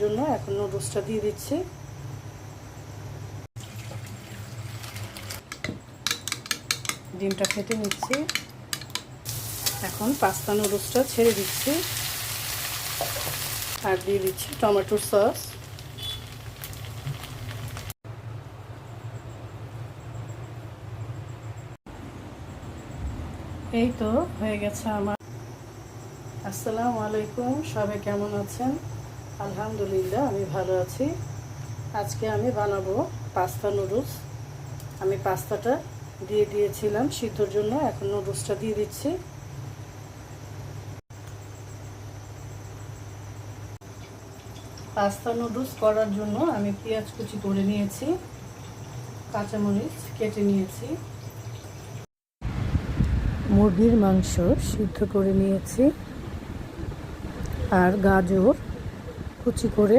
জন্য এখন নুডলসটা দিয়ে দিচ্ছি। ডিমটা ফেটে নিচ্ছি। এখন পাস্তা নুডলসটা ছেড়ে দিচ্ছি আর দিয়ে দিচ্ছি টমেটোর সস। এই তো হয়ে গেছে আমার। আসসালামু আলাইকুম, সবাই কেমন আছেন? আলহামদুলিল্লাহ আমি ভালো আছি। আজকে আমি বানাবো পাস্তা নুডলস। আমি পাস্তাটা দিয়ে দিয়েছিলাম সিদ্ধর জন্য, এখন নুডলসটা দিয়ে দিচ্ছি। পাস্তা নুডলস করার জন্য আমি পেঁয়াজ কুচি করে নিয়েছি, কাঁচামরিচ কেটে নিয়েছি, মুরগির মাংস সিদ্ধ করে নিয়েছি আর গাজর কুচি করে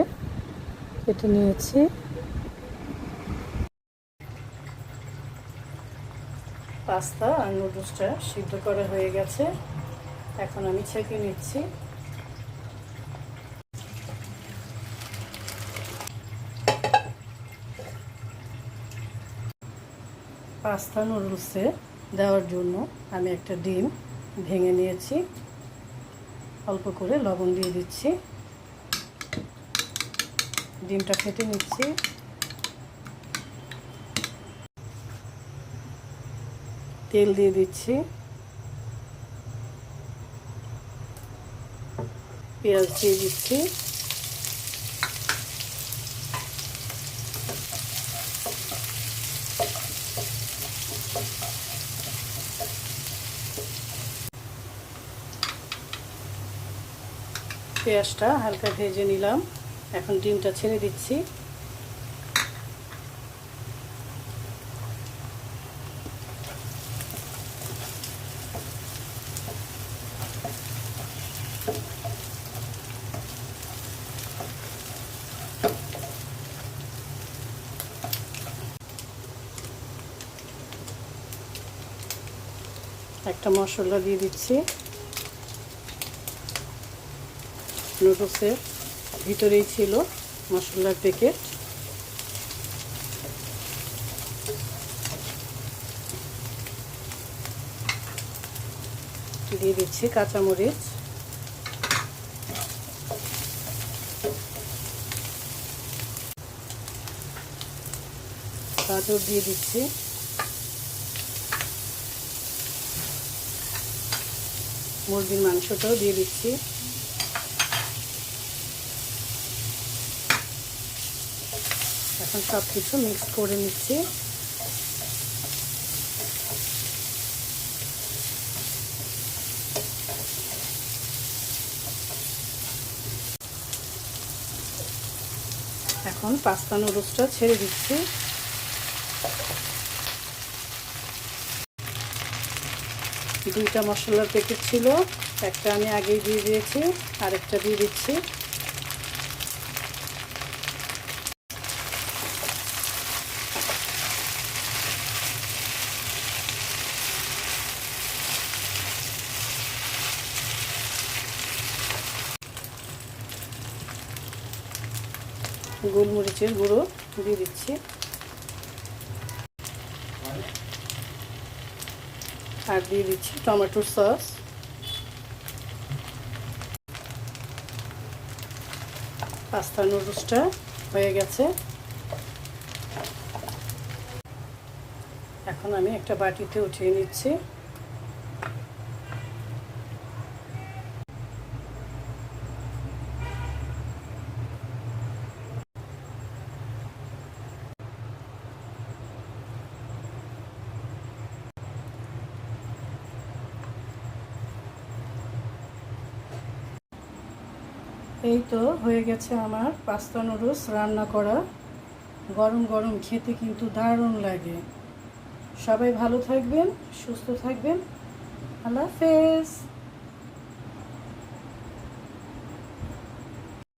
কেটে নিয়েছি। পাস্তা আর নুডলসটা সিদ্ধ করা হয়ে গেছে, এখন আমি ছেঁকে নিচ্ছি। পাস্তা নুডলসে দেওয়ার জন্য আমি একটা ডিম ভেঙে নিয়েছি, অল্প করে লবণ দিয়ে দিচ্ছি, ডিমটা ফেটে নিচ্ছি। তেল দিয়ে দিচ্ছি, পেঁয়াজ দিয়ে দিচ্ছি, পেঁয়াজটা হালকা ভেজে নিলাম, এখন ডিমটা ছেড়ে দিচ্ছি। একটা মশলা দিয়ে দিচ্ছি, নুডলসের ভিতরেই ছিল মশলার প্যাকেট। দিয়ে দিচ্ছি কাঁচামরিচ, গাজর দিয়ে দিচ্ছি, মুরগির মাংসটাও দিয়ে দিচ্ছি। এখন সব কিছু মিক্স করে নিচ্ছি। এখন পাস্তা নুডলসটা ছেড়ে দিচ্ছি। দুইটা মশলার প্যাকেট ছিল, একটা আমি আগেই দিয়ে দিয়েছি, আরেকটা দিয়ে দিচ্ছি। গোলমরিচের গুঁড়ো দিয়ে দিচ্ছি আর দিয়ে দিচ্ছি টমেটোর সস। পাস্তা নুডলসটা হয়ে গেছে, এখন আমি একটা বাটিতে উঠিয়ে নিচ্ছি। এই তো হয়ে গেছে আমার পাস্তা নুডলস রান্না করা। গরম গরম খেতে কিন্তু দারুণ লাগে। সবাই ভালো থাকবেন, সুস্থ থাকবেন। আল্লাহ হাফেজ।